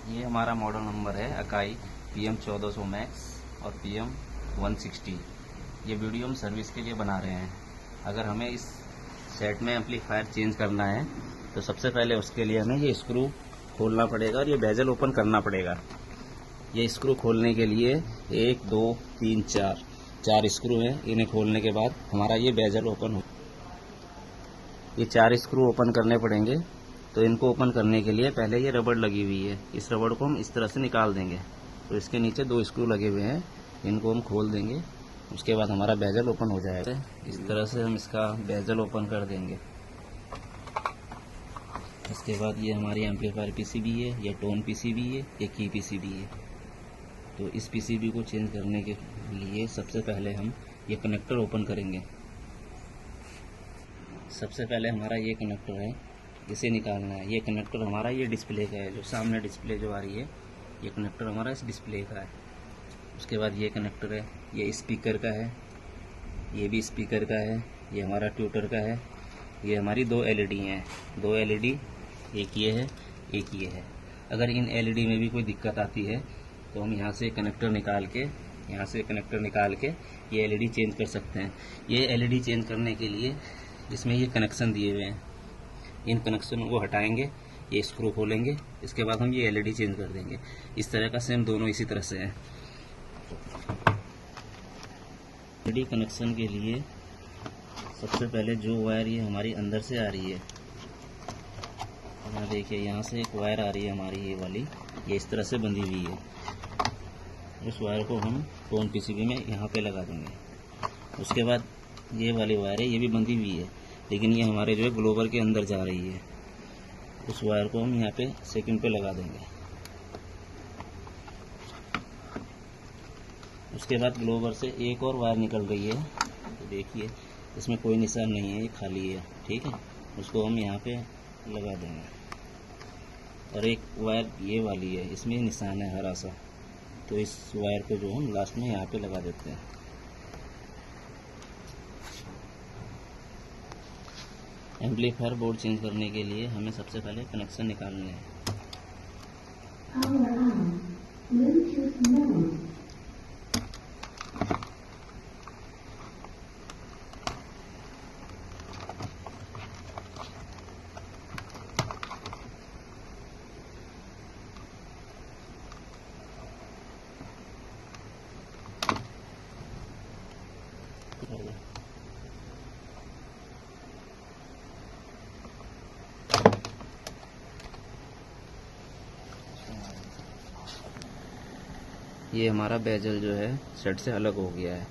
ये हमारा model number है अकाई PM1400 मैक्स और PM160। ये वीडियो हम सर्विस के लिए बना रहे हैं। अगर हमें इस सेट में एम्पलीफायर चेंज करना है तो सबसे पहले उसके लिए हमें ये स्क्रू खोलना पड़ेगा और ये बेजल ओपन करना पड़ेगा। ये स्क्रू खोलने के लिए 1 2 3 4 स्क्रू हैं। इन्हें खोलने के बाद हमारा ये बेजल ओपन हो। ये 4 स्क्रू ओपन करने पड़ेंगे। तो इनको ओपन करने के लिए पहले ये रबड़ लगी हुई है, इस रबड़ को हम इस तरह से निकाल देंगे। तो इसके नीचे 2 स्क्रू लगे हुए हैं, इनको हम खोल देंगे। उसके बाद हमारा बेजल ओपन हो जाएगा। इस तरह से हम इसका बेजल ओपन कर देंगे। इसके बाद ये हमारी एम्पलीफायर PCB है, ये टोन PCB है, ये की PCB है। तो इस PCB को चेंज करने के लिए सबसे पहले हम ये कनेक्टर ओपन करेंगे। सबसे पहले हमारा ये कनेक्टर है, इसे निकालना है। ये कनेक्टर हमारा ये डिस्प्ले का है, जो सामने डिस्प्ले जो आ रही है, ये कनेक्टर हमारा इस डिस्प्ले का है। उसके बाद ये कनेक्टर है, ये स्पीकर का है, ये भी स्पीकर का है, ये हमारा ट्यूटर का है। ये हमारी 2 LED हैं, 2 LED, एक ये है, एक ये है। अगर इन LED में भी कोई दिक्कत आती है तो हम यहाँ से कनेक्टर निकाल के, यहाँ से कनेक्टर निकाल के ये LED चेंज कर सकते हैं। ये LED चेंज करने के लिए इसमें ये कनेक्शन दिए हुए हैं, इन कनेक्शन को हटाएंगे, ये स्क्रू खोलेंगे, इसके बाद हम ये LED चेंज कर देंगे। इस तरह का सेम दोनों इसी तरह से है। LED कनेक्शन के लिए सबसे पहले जो वायर ये हमारी अंदर से आ रही है, यहाँ देखिए, यहाँ से एक वायर आ रही है हमारी, ये वाली, ये इस तरह से बंधी हुई है। उस वायर को हम टोन PCB में यहाँ पे लगा देंगे। उसके बाद ये वाली वायर है, ये भी बंधी हुई है, लेकिन ये हमारे जो है ग्लोबर के अंदर जा रही है। उस वायर को हम यहाँ पे सेकंड पे लगा देंगे। उसके बाद ग्लोबर से एक और वायर निकल रही है, तो देखिए इसमें कोई निशान नहीं है, ये खाली है, ठीक है। उसको हम यहाँ पे लगा देंगे। और एक वायर ये वाली है, इसमें निशान है हरा सा, तो इस वायर को जो हम लास्ट में यहाँ पे लगा देते हैं। एम्पलीफायर बोर्ड चेंज करने के लिए हमें सबसे पहले कनेक्शन निकालने हैं। ये हमारा बेजल जो है सेट से अलग हो गया है।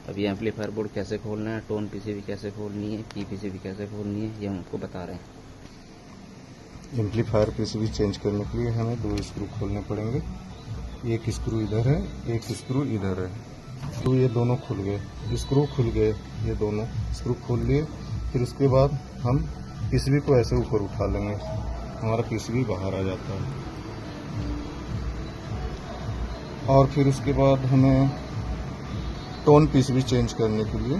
अब ये एम्पलीफायर बोर्ड कैसे खोलना है, टोन PCB कैसे खोलनी है, की PCB कैसे खोलनी है, ये हम आपको बता रहे हैं। एम्पलीफायर PCB चेंज करने के लिए हमें 2 स्क्रू खोलने पड़ेंगे। एक स्क्रू इधर है, एक स्क्रू इधर है। तो ये दोनों खुल गए, स्क्रू खुल गए, ये दोनों स्क्रू खोल लिए। फिर उसके बाद हम PCB को ऐसे ऊपर उठा लेंगे, हमारा PCB बाहर आ जाता है। और फिर उसके बाद हमें टोन PCB चेंज करने के लिए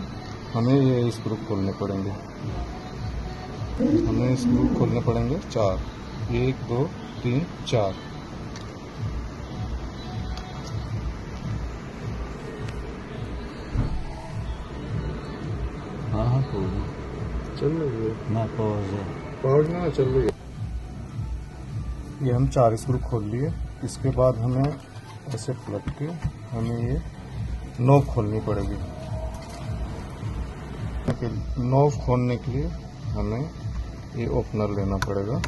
हमें ये स्क्रू खोलने पड़ेंगे। हमें स्क्रू खोलने पड़ेंगे 4, 1 2 3 4। हाँ चल रही है ना, पॉज ना चल रही है। ये हम 4 स्क्रू खोल लिए। इसके बाद हमें ऐसे पलट के हमें ये नॉब खोलनी पड़ेगी। नॉब खोलने के लिए हमें ये ओपनर लेना पड़ेगा।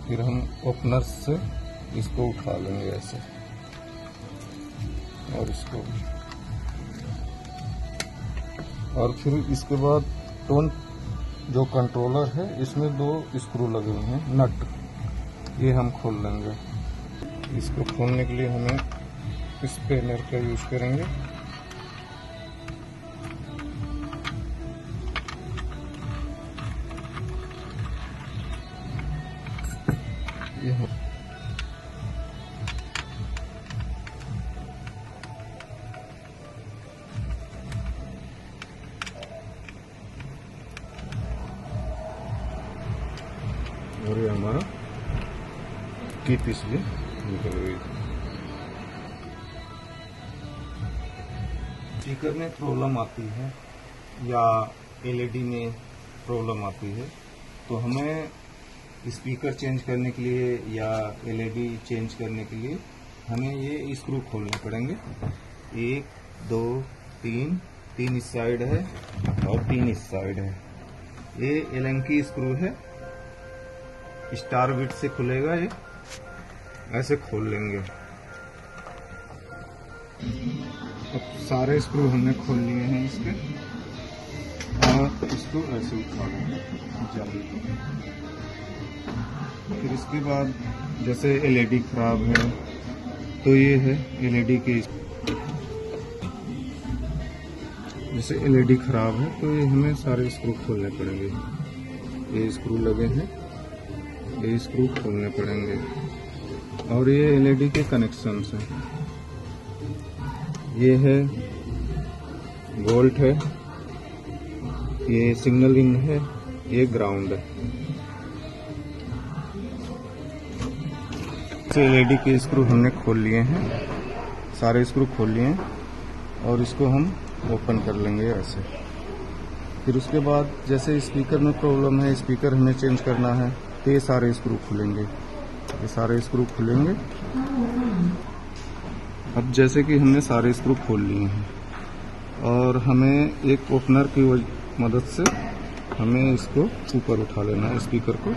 फिर हम ओपनर से इसको उठा लेंगे ऐसे, और इसको, और फिर इसके बाद टोन जो कंट्रोलर है, इसमें 2 स्क्रू लगे हुए हैं, नट, ये हम खोल लेंगे। इसको खोलने के लिए हमें स्पेनर का यूज करेंगे। ये और ये हमारा की पिछली निकल गई। स्पीकर में प्रॉब्लम आती है या एलईडी में प्रॉब्लम आती है तो हमें स्पीकर चेंज करने के लिए या एलईडी चेंज करने के लिए हमें ये स्क्रू खोलने पड़ेंगे। 1 2 3 3 इस साइड है और 3 इस साइड है। ये एलन की स्क्रू है, स्टार बिट से खुलेगा। ये ऐसे खोल लेंगे। अब सारे स्क्रू हमने खोल लिए हैं इसके, और इसको ऐसे उठा लेंगे जाली। फिर इसके बाद जैसे एलईडी खराब है तो ये है एलईडी के, जैसे एलईडी खराब है तो ये हमें सारे स्क्रू खोलने पड़ेंगे। ये स्क्रू लगे हैं, ये स्क्रू खोलने पड़ेंगे। और ये एलईडी के कनेक्शंस हैं। ये है वोल्ट है, ये सिग्नल इन है, ये ग्राउंड है। एलईडी के स्क्रू हमने खोल लिए हैं, सारे स्क्रू खोल लिए हैं और इसको हम ओपन कर लेंगे ऐसे। फिर उसके बाद जैसे स्पीकर में प्रॉब्लम है, स्पीकर हमें चेंज करना है तो ये सारे स्क्रू खुलेंगे, ये सारे स्क्रू खुलेंगे। अब जैसे कि हमने सारे स्क्रू खोल लिए हैं और हमें एक ओपनर की मदद से हमें इसको ऊपर उठा लेना है, स्पीकर को